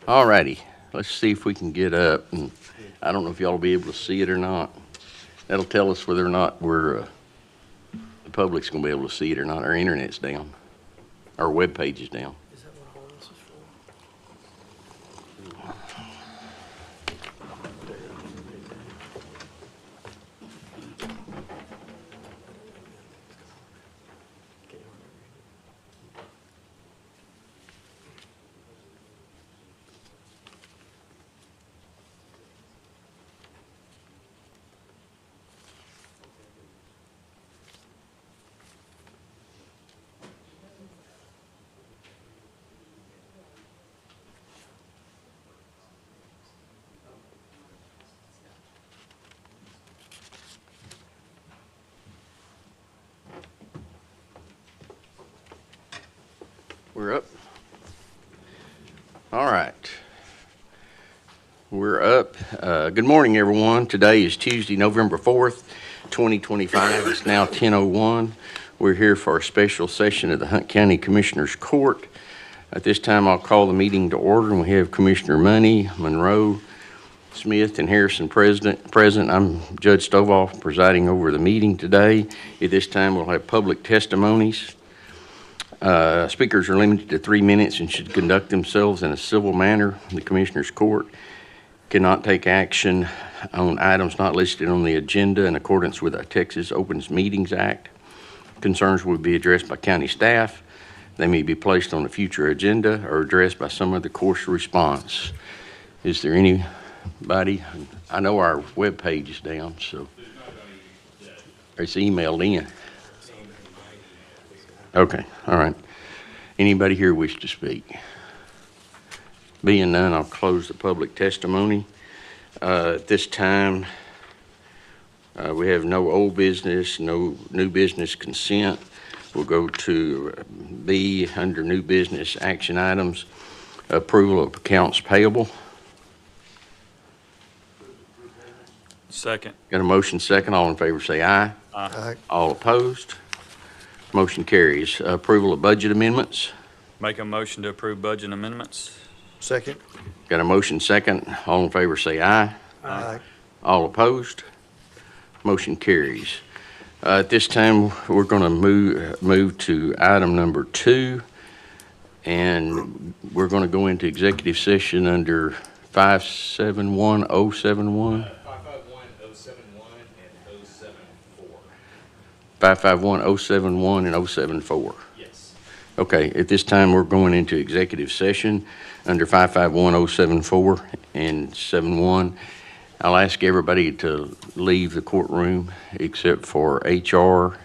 All righty, let's see if we can get up. And I don't know if y'all will be able to see it or not. That'll tell us whether or not the public's going to be able to see it or not. Our internet's down. Our web page is down. Is that what all this is for? We're up. All right. We're up. Good morning, everyone. Today is Tuesday, November 4th, 2025. It's now 10:01. We're here for a special session of the Hunt County Commissioners Court. At this time, I'll call the meeting to order, and we have Commissioner Money, Monroe, Smith, and Harrison present. I'm Judge Stovall presiding over the meeting today. At this time, we'll have public testimonies. Speakers are limited to 3 minutes and should conduct themselves in a civil manner. The Commissioners Court cannot take action on items not listed on the agenda in accordance with the Texas Opens Meetings Act. Concerns will be addressed by county staff. They may be placed on a future agenda or addressed by some other course of response. Is there anybody? I know our web page is down, so it's emailed in. Okay, all right. Anybody here wish to speak? Being none, I'll close the public testimony. At this time, we have no old business, no new business consent. We'll go to B under new business action items, approval of accounts payable. Second. Got a motion second. All in favor say aye. Aye. All opposed? Motion carries. Approval of budget amendments. Make a motion to approve budget amendments. Second. Got a motion second. All in favor say aye. Aye. All opposed? Motion carries. At this time, we're going to move to item number 2, and we're going to go into executive session under 571071. 551071 and 074. 551071 and 074. Yes. Okay, at this time, we're going into executive session under 551074 and 71. I'll ask everybody to leave the courtroom except for HR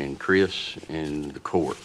and Chris and the court.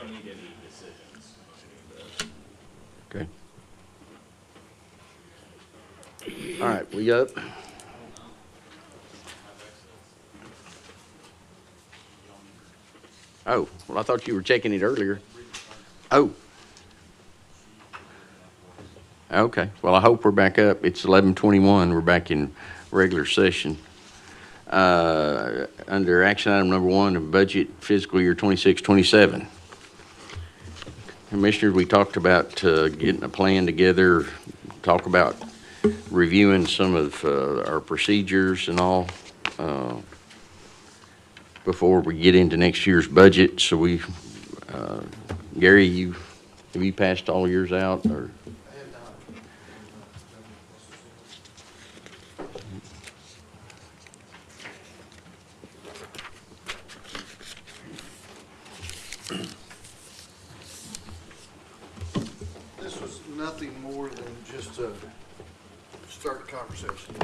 don't need any decisions on any of this. Okay. All right, we up? Oh, well, I thought you were checking it earlier. Oh. Okay, well, I hope we're back up. It's 11:21, we're back in regular session. Under action item number 1, the budget fiscal year 26-27. Commissioners, we talked about getting a plan together, talk about reviewing some of our procedures and all before we get into next year's budget. So Gary, have you passed all yours out, or? This was nothing more than just to start the conversation.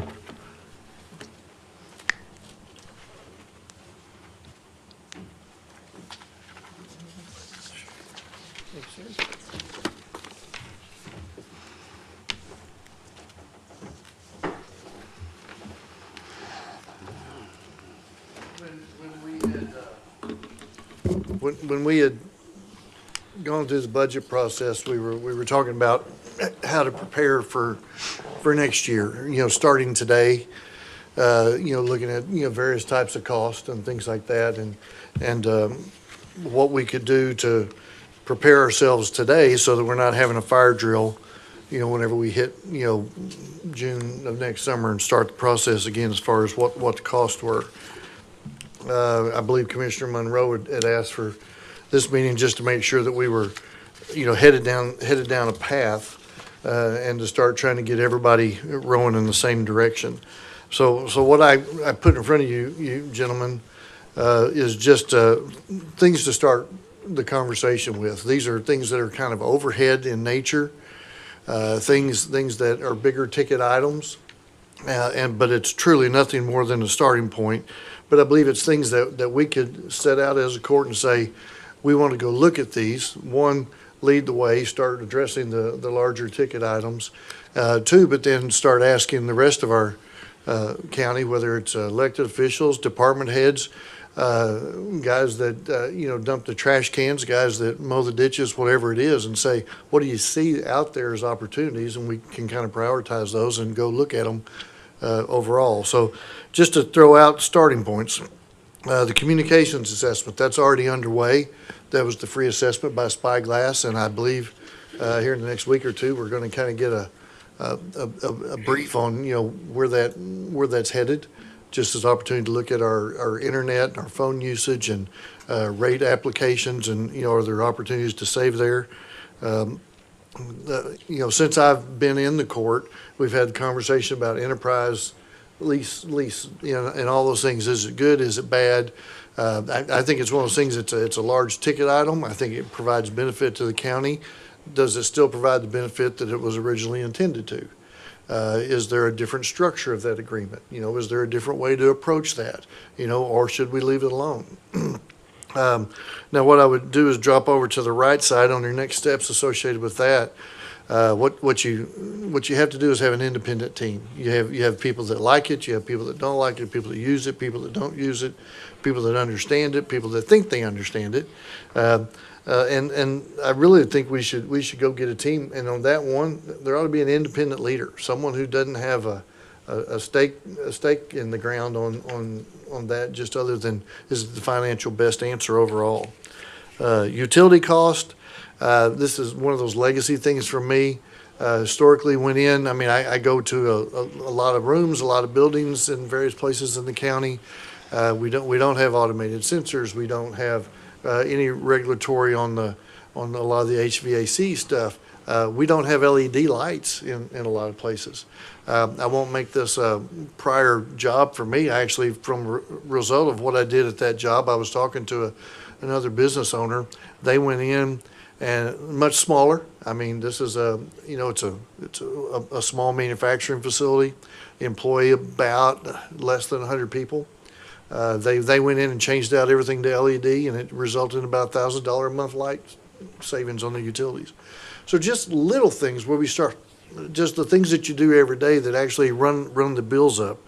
When we had gone through the budget process, we were talking about how to prepare for next year, starting today, looking at, various types of costs and things like that, and what we could do to prepare ourselves today so that we're not having a fire drill, whenever we hit, June of next summer and start the process again as far as what the costs were. I believe Commissioner Monroe had asked for this meeting just to make sure that we were, headed down a path, and to start trying to get everybody rowing in the same direction. So what I put in front of you gentlemen, is just things to start the conversation with. These are things that are kind of overhead in nature, things that are bigger ticket items, but it's truly nothing more than a starting point. But I believe it's things that we could set out as a court and say, we want to go look at these. One, lead the way, start addressing the larger ticket items. Two, but then start asking the rest of our county, whether it's elected officials, department heads, guys that, dump the trash cans, guys that mow the ditches, whatever it is, and say, what do you see out there as opportunities? And we can kind of prioritize those and go look at them overall. So just to throw out starting points, the communications assessment, that's already underway. That was the free assessment by Spyglass, and I believe here in the next week or two, we're going to kind of get a brief on, where that's headed, just as opportunity to look at our internet and our phone usage and rate applications, and, are there opportunities to save there? Since I've been in the court, we've had conversation about enterprise lease, and all those things. Is it good? Is it bad? I think it's one of those things. It's a large ticket item. I think it provides benefit to the county. Does it still provide the benefit that it was originally intended to? Is there a different structure of that agreement? Is there a different way to approach that? Or should we leave it alone? Now, what I would do is drop over to the right side on your next steps associated with that. What you have to do is have an independent team. You have people that like it, you have people that don't like it, people that use it, people that don't use it, people that understand it, people that think they understand it. And I really think we should go get a team. And on that one, there ought to be an independent leader, someone who doesn't have a stake in the ground on that, just other than is the financial best answer overall. Utility cost. This is one of those legacy things for me. Historically went in, I go to a lot of rooms, a lot of buildings in various places in the county. We don't have automated sensors. We don't have any regulatory on a lot of the HVAC stuff. We don't have LED lights in a lot of places. I won't make this a prior job for me. I actually, from result of what I did at that job, I was talking to another business owner. They went in and much smaller. This is it's a small manufacturing facility, employ about less than 100 people. They went in and changed out everything to LED, and it resulted in about $1,000 a month light savings on the utilities. So just little things where we start, just the things that you do every day that actually run the bills up.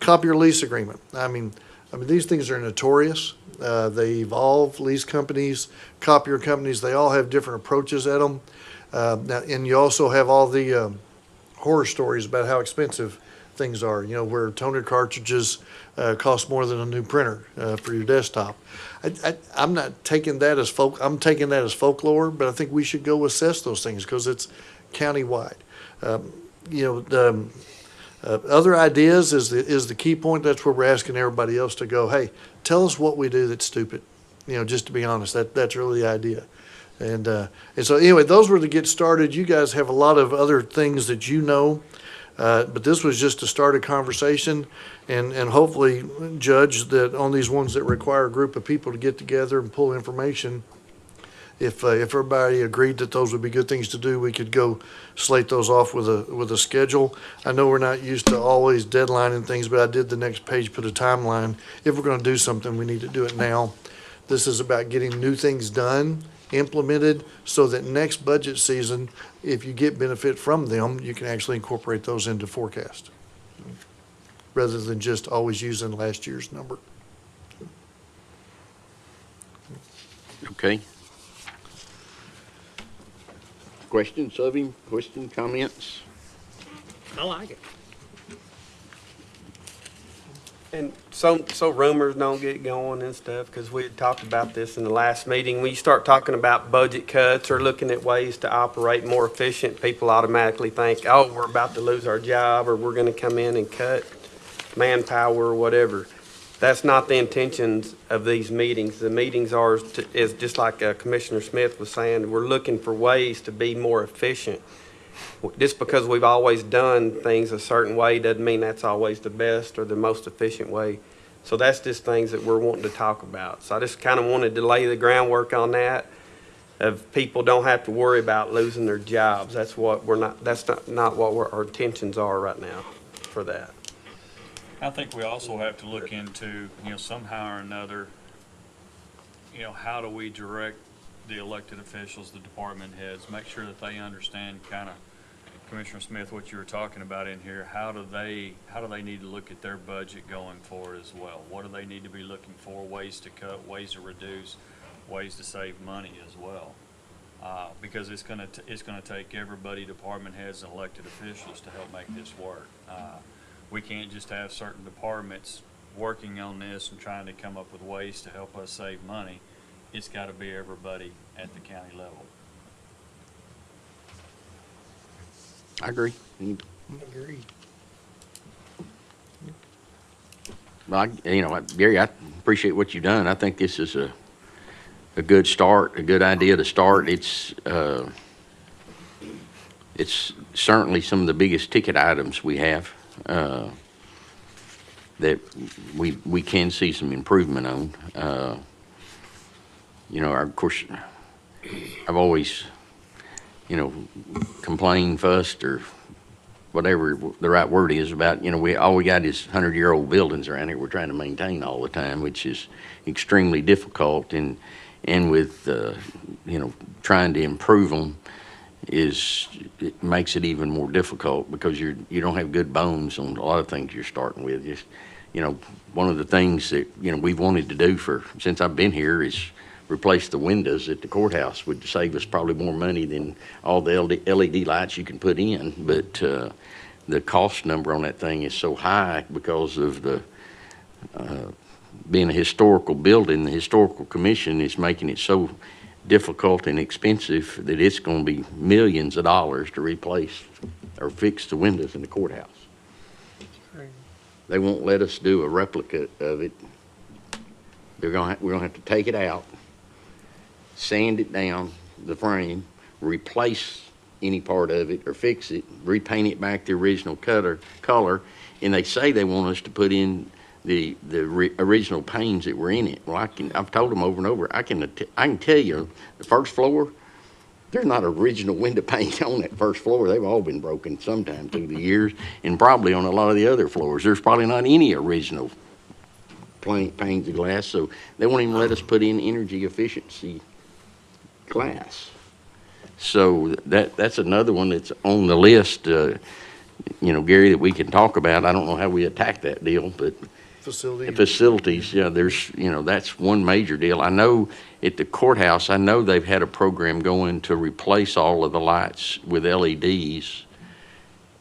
Copier lease agreement. I mean, these things are notorious. They evolve. Lease companies, copier companies, they all have different approaches at them. Now, and you also have all the horror stories about how expensive things are, you know, where toner cartridges cost more than a new printer for your desktop. I'm not taking that as I'm taking that as folklore, but I think we should go assess those things because it's countywide. You know, other ideas is the key point. That's where we're asking everybody else to go, hey, tell us what we do that's stupid. You know, just to be honest, that's really the idea. And so anyway, those were to get started. You guys have a lot of other things that you know, but this was just to start a conversation and hopefully judge that on these ones that require a group of people to get together and pull information. If everybody agreed that those would be good things to do, we could go slate those off with a schedule. I know we're not used to always deadlining things, but I did the next page put a timeline. If we're going to do something, we need to do it now. This is about getting new things done, implemented, so that next budget season, if you get benefit from them, you can actually incorporate those into forecast, rather than just always using last year's number. Okay. Questions of him? Comments? I like it. And so rumors don't get going and stuff, because we had talked about this in the last meeting. When you start talking about budget cuts or looking at ways to operate more efficient, people automatically think, oh, we're about to lose our job, or we're going to come in and cut manpower or whatever. That's not the intentions of these meetings. The meetings is just like Commissioner Smith was saying, we're looking for ways to be more efficient. Just because we've always done things a certain way doesn't mean that's always the best or the most efficient way. So that's just things that we're wanting to talk about. So I just kind of wanted to lay the groundwork on that, of people don't have to worry about losing their jobs. That's what that's not what our intentions are right now for that. I think we also have to look into, somehow or another, how do we direct the elected officials, the department heads, make sure that they understand kind of, Commissioner Smith, what you were talking about in here. How do they need to look at their budget going forward as well? What do they need to be looking for? Ways to cut, ways to reduce, ways to save money as well. Because it's gonna take everybody, department heads and elected officials, to help make this work. We can't just have certain departments working on this and trying to come up with ways to help us save money. It's got to be everybody at the county level. I agree. Agreed. Well, Gary, I appreciate what you've done. I think this is a good start, a good idea to start. It's certainly some of the biggest ticket items we have that we can see some improvement on. Of course, I've always, complained, fussed, or whatever the right word is about, all we got is 100-year-old buildings around here we're trying to maintain all the time, which is extremely difficult. And with, trying to improve them it makes it even more difficult, because you don't have good bones on a lot of things you're starting with. Just, one of the things that, we've wanted to do since I've been here is replace the windows at the courthouse. Would save us probably more money than all the LED lights you can put in. But the cost number on that thing is so high because of the being a historical building. The Historical Commission is making it so difficult and expensive that it's going to be millions of dollars to replace or fix the windows in the courthouse. They won't let us do a replica of it. We're going to have to take it out, sand it down, the frame, replace any part of it or fix it, repaint it back the original color, and they say they want us to put in the original panes that were in it. Well, I've told them over and over, I can tell you, the first floor, there's not original window pane on that first floor. They've all been broken sometime through the years, and probably on a lot of the other floors. There's probably not any original panes of glass, so they won't even let us put in energy efficiency glass. So that's another one that's on the list, Gary, that we can talk about. I don't know how we attack that deal, but Facility. facilities, yeah, there's, that's one major deal. I know at the courthouse, I know they've had a program going to replace all of the lights with LEDs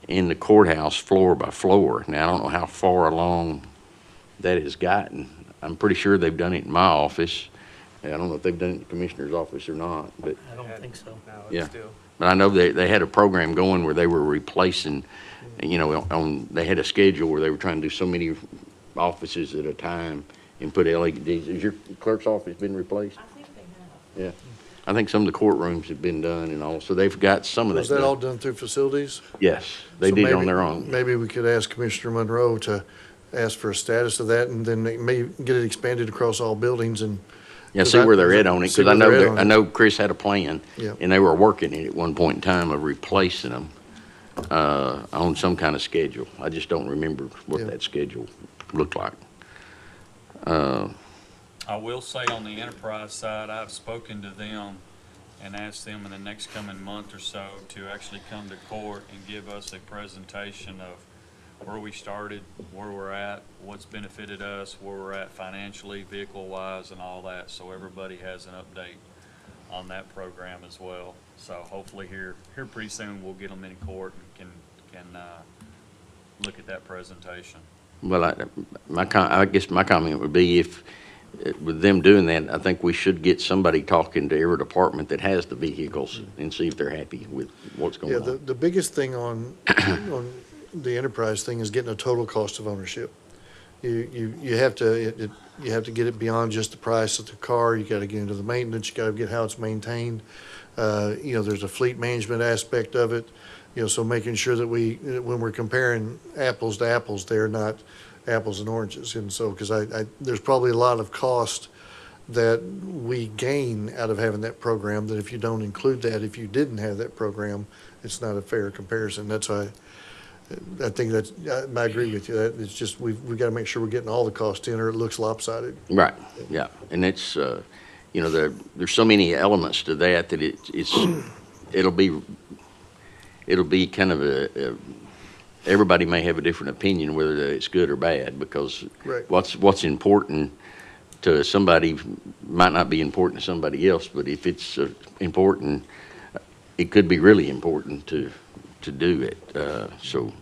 in the courthouse floor by floor. Now, I don't know how far along that has gotten. I'm pretty sure they've done it in my office. I don't know if they've done it in the commissioner's office or not, but, I don't think so. No, Yeah. it's still. but I know they had a program going where they were replacing, they had a schedule where they were trying to do so many offices at a time and put LEDs. Has your clerk's office been replaced? I think they have. Yeah. I think some of the courtrooms have been done and all, so they've got some of that Was that all done. done through facilities? Yes, they So did it on maybe- their own. Maybe we could ask Commissioner Monroe to ask for a status of that, and then maybe get it expanded across all buildings and. Yeah, see where they're at on it, See because where they're at on I it. know Chris had a plan. Yeah. And they were working it at one point in time of replacing them, on some kind of schedule. I just don't remember what Yeah. that schedule looked like. I will say on the enterprise side, I've spoken to them and asked them in the next coming month or so to actually come to court and give us a presentation of where we started, where we're at, what's benefited us, where we're at financially, vehicle-wise, and all that, so everybody has an update on that program as well. So hopefully here pretty soon, we'll get them in court and can look at that presentation. Well, I guess my comment would be if, with them doing that, I think we should get somebody talking to every department that has the vehicles and see if they're happy with what's going Yeah, on. the biggest thing on the enterprise thing is getting a total cost of ownership. You have to, you have to get it beyond just the price of the car. You gotta get into the maintenance, you gotta get how it's maintained. There's a fleet management aspect of it, so making sure that when we're comparing apples to apples, they're not apples and oranges. And so, because there's probably a lot of cost that we gain out of having that program, that if you don't include that, if you didn't have that program, it's not a fair comparison. That's why I think I agree with you. That it's just, we've got to make sure we're getting all the costs in, or it looks lopsided. Right, yeah, and it's, there's so many elements to that it'll be kind of everybody may have a different opinion whether it's good or bad, because Right. what's important to somebody might not be important to somebody else, but if it's important, it could be really important to do it. So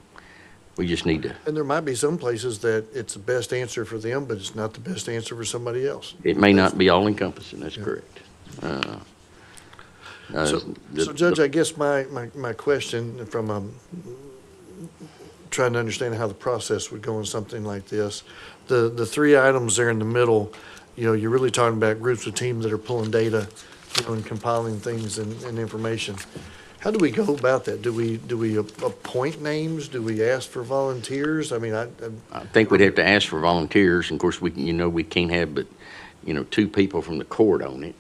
we just need to, And there might be some places that it's the best answer for them, but it's not the best answer for somebody else. it may not be all encompassing, that's Yeah. correct. So Judge, I guess my question from trying to understand how the process would go in something like this, the three items there in the middle, you're really talking about groups of teams that are pulling data, and compiling things and information. How do we go about that? Do we appoint names? Do we ask for volunteers? I mean, I think we'd have to ask for volunteers, and of course, we can't have but, two people from the court on it.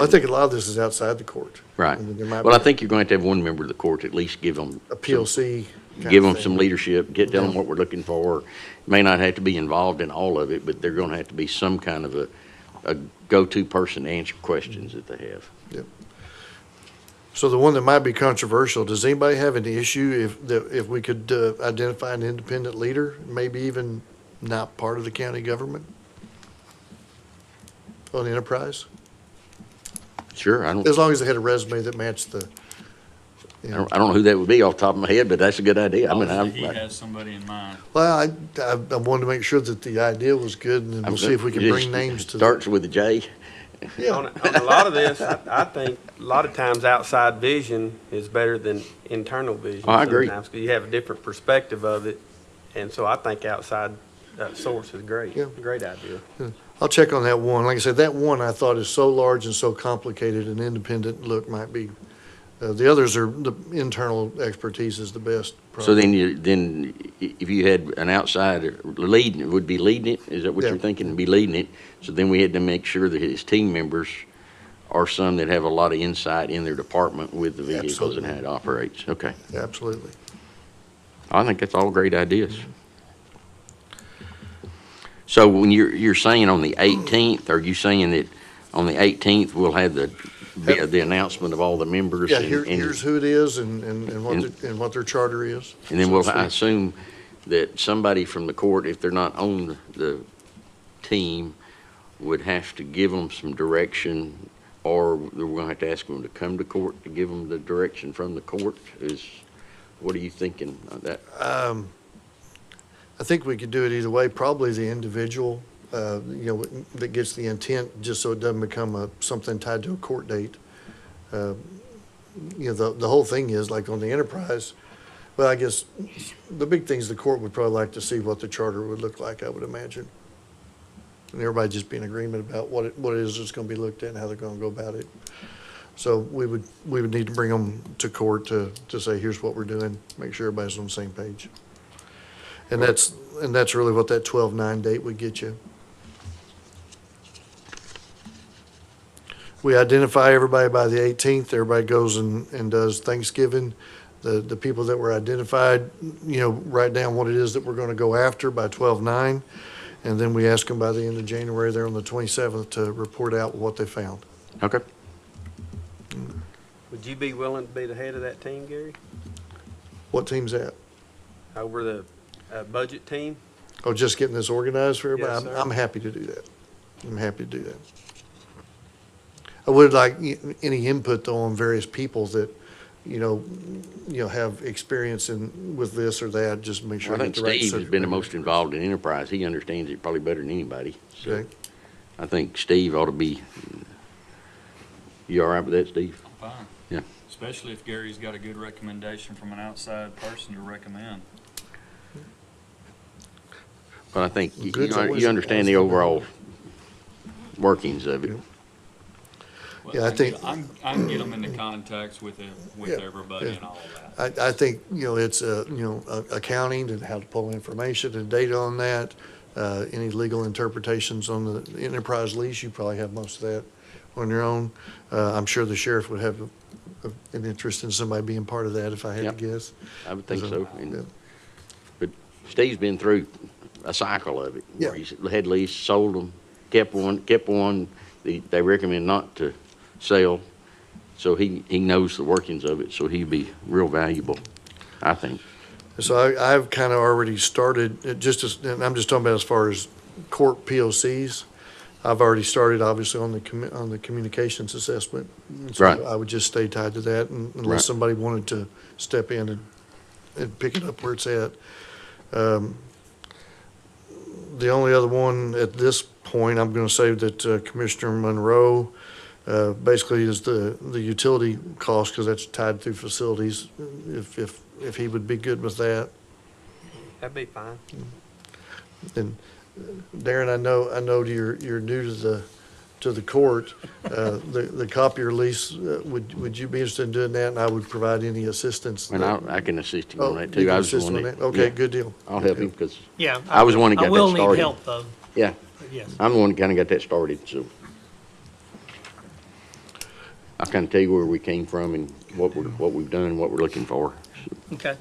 I think a lot of this is outside the court. Right. I mean, there might Well, I be think you're going to have one member of the court, at least give them. a PLC kind Give of them thing. some leadership, tell them Yeah. what we're looking for. May not have to be involved in all of it, but they're going to have to be some kind of a go-to person to answer questions that they have. So the one that might be controversial, does anybody have an issue if we could identify an independent leader, maybe even not part of the county government on the enterprise? Sure, I don't As long as they had a resume that matched the, I don't know who that would be off the top of my head, but that's a good idea. I mean, Obviously, he has somebody in mind. well, I wanted to make sure that the idea was good, and then we'll see if we can bring names to. Starts with a J. On a lot of this, I think a lot of times outside vision is better than internal vision. Oh, I agree. Sometimes, 'cause you have a different perspective of it, and so I think outside source is great. Yeah. Great idea. I'll check on that one. Like I said, that one I thought is so large and so complicated, an independent look might be, the others are, the internal expertise is the best. So probably. then if you had an outsider leading, would be leading it? Is that what Yeah. you're thinking, be leading it? So then we had to make sure that his team members are some that have a lot of insight in their department with the vehicles and Absolutely. how it operates. Okay. Absolutely. I think that's all great ideas. So when you're saying on the 18th, are you saying that on the 18th, we'll have the announcement of all the members? Yeah, and- here's who it is and what their charter is. And then so we'll, to I speak. assume that somebody from the court, if they're not on the team, would have to give them some direction, or we're gonna have to ask them to come to court to give them the direction from the court. What are you thinking of that? I think we could do it either way, probably the individual, that gets the intent, just so it doesn't become something tied to a court date. The whole thing is, like on the enterprise, well, I guess the big thing is the court would probably like to see what the charter would look like, I would imagine. And everybody just be in agreement about what it is that's gonna be looked at and how they're gonna go about it. So we would need to bring them to court to say, here's what we're doing, make sure everybody's on the same page. And that's really what that 12/9 date would get you. We identify everybody by the 18th, everybody goes and does Thanksgiving. The people that were identified, write down what it is that we're gonna go after by 12/9. And then we ask them by the end of January, there on the 27th, to report out what they found. Okay. Would you be willing to be the head of that team, Gary? What team's that? Over the budget team? Oh, just getting this organized for everybody? Yes, sir. I'm happy to do that. I'm happy to do that. I would like any input though on various people that, have experience with this or that, just make sure. I think get the right Steve has subject been the matter. most involved in enterprise. He understands it probably better than anybody. So Okay. I think Steve ought to be, you all right with that, Steve? I'm fine. Yeah. Especially if Gary's got a good recommendation from an outside person to recommend. But I think Good's always you understand the a positive. overall workings of it. Yeah. Well, Yeah, I think- I can get them into contacts with Yeah, everybody yeah. and all of that. I think, it's, accounting and how to pull information and data on that. Any legal interpretations on the enterprise lease, you probably have most of that on your own. I'm sure the sheriff would have an interest in somebody being part of that, if I had Yep. to guess. I would think so. And- Yeah. But Steve's been through a cycle of it. Where Yeah. he's had lease, sold them, kept one, they recommend not to sell. So he knows the workings of it, so he'd be real valuable, I think. So I've kind of already started, and I'm just talking about as far as court POCs. I've already started, obviously, on the communications assessment. So Right. I would just stay tied to that unless Right. somebody wanted to step in and pick it up where it's at. The only other one at this point, I'm going to say that Commissioner Monroe basically is the utility cost, because that's tied through facilities, if he would be good with that. That'd be fine. And Darren, I know you're new to the court. The copier lease, would you be interested in doing that? And I would provide any assistance. And I can assist him Oh, on that you too. can I was the assist one on that. Okay, yeah. good deal. I'll help him because, Yeah. I was the one that got I will that need started. help, though. yeah, Yes. I'm the one that kind of got that started, so. I'll kind of tell you where we came from and what we've done, what we're looking for. Okay.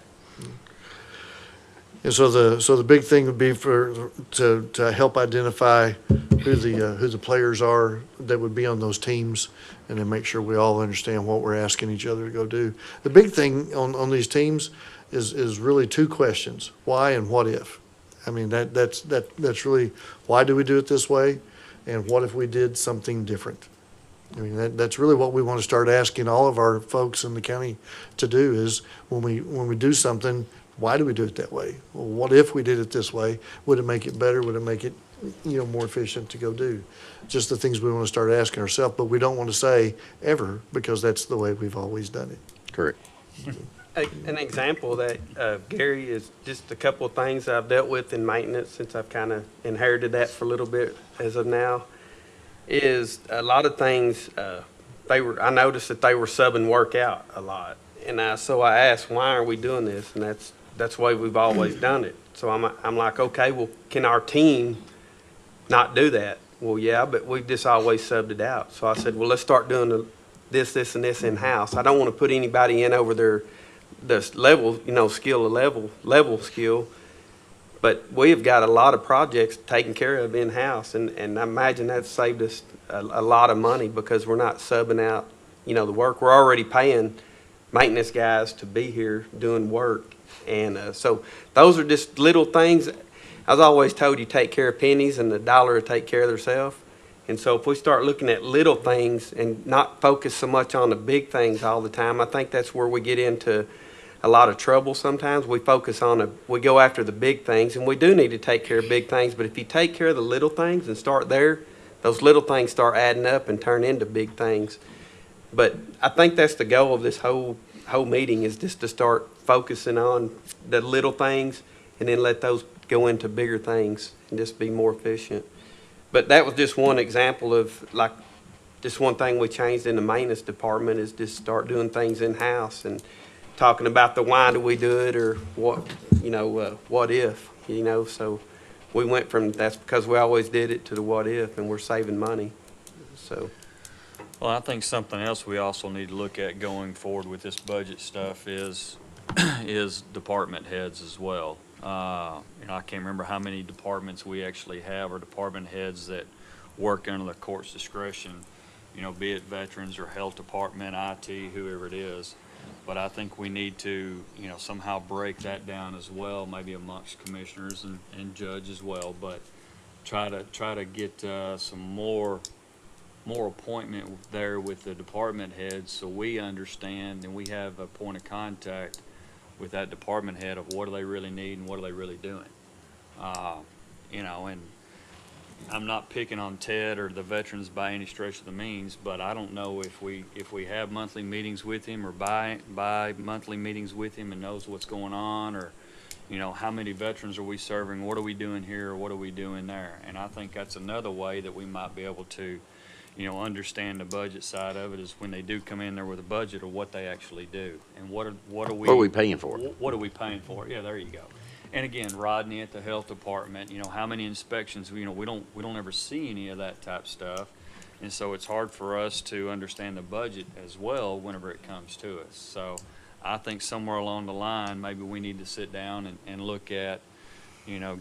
And so the big thing would be to help identify who the players are that would be on those teams, and then make sure we all understand what we're asking each other to go do. The big thing on these teams is really two questions: why and what if. I mean, that's really, why do we do it this way, and what if we did something different? I mean, that's really what we want to start asking all of our folks in the county to do, is when we do something, why do we do it that way? Well, what if we did it this way? Would it make it better? Would it make it, more efficient to go do? Just the things we want to start asking ourselves, but we don't want to say ever, because that's the way we've always done it. Correct. An example of that, Gary, is just a couple of things I've dealt with in maintenance since I've kind of inherited that for a little bit as of now, is a lot of things, I noticed that they were subbing work out a lot. And so I asked, why are we doing this? And that's the way we've always done it. So I'm like, okay, well, can our team not do that? Well, yeah, but we've just always subbed it out. So I said, well, let's start doing this, and this in-house. I don't want to put anybody in over the level, skill, level skill. But we have got a lot of projects taken care of in-house, and I imagine that's saved us a lot of money because we're not subbing out, the work. We're already paying maintenance guys to be here doing work. And so those are just little things. I was always told you take care of pennies and the dollar will take care of themselves. And so if we start looking at little things and not focus so much on the big things all the time, I think that's where we get into a lot of trouble sometimes. We we go after the big things, and we do need to take care of big things, but if you take care of the little things and start there, those little things start adding up and turn into big things. But I think that's the goal of this whole meeting, is just to start focusing on the little things and then let those go into bigger things and just be more efficient. But that was just one example of, like, just one thing we changed in the maintenance department is just start doing things in-house and talking about the why do we do it, or what, what if, so we went from that's because we always did it to the what if, and we're saving money, so. Well, I think something else we also need to look at going forward with this budget stuff is department heads as well. I can't remember how many departments we actually have, or department heads that work under the court's discretion, be it veterans or health department, IT, whoever it is. But I think we need to, somehow break that down as well, maybe amongst commissioners and judge as well, but try to get some more appointment there with the department heads, so we understand and we have a point of contact with that department head of what do they really need and what are they really doing. And I'm not picking on Ted or the veterans by any stretch of the means, but I don't know if we have monthly meetings with him or by monthly meetings with him and knows what's going on, or how many veterans are we serving, what are we doing here, or what are we doing there. And I think that's another way that we might be able to understand the budget side of it, is when they do come in there with a budget, or what they actually do, and what are we paying for? What are we paying for? Yeah, there you go. And again, Rodney at the health department, how many inspections? We don't ever see any of that type stuff, and so it's hard for us to understand the budget as well whenever it comes to us. So I think somewhere along the line, maybe we need to sit down and look at,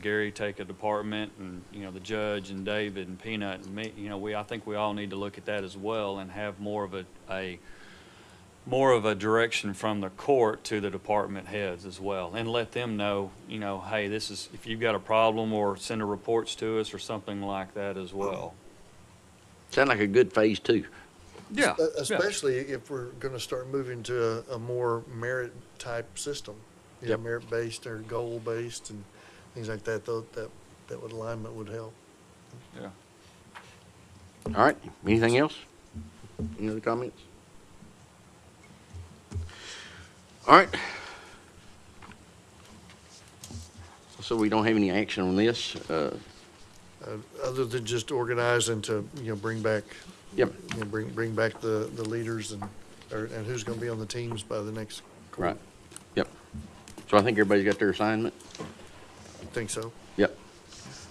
Gary take a department, and the judge and David and Peanut and me. I think we all need to look at that as well and have more of a direction from the court to the department heads as well, and let them know, hey, this is, if you've got a problem, or send the reports to us or something like that as well. Sound like a good phase 2. Yeah. Especially if we're gonna start moving to a more merit-type system. Yep. Merit-based or goal-based and things like that, though, that would alignment would help. Yeah. All right, anything else? Any other comments? All right. So we don't have any action on this. Other than just organize and to, bring back, Yep. bring back the leaders and who's gonna be on the teams by the next court. Right. Yep. So I think everybody's got their assignment. I think so. Yep.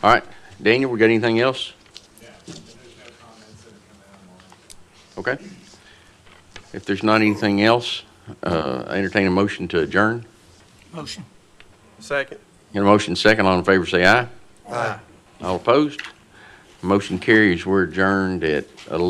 All right, Daniel, we got anything else? Yeah, there's no comments that have come in online. Okay. If there's not anything else, I entertain a motion to adjourn. Motion. Second. Got a motion second, all in favor say aye. Aye. All opposed? Motion carries. We're adjourned at 11.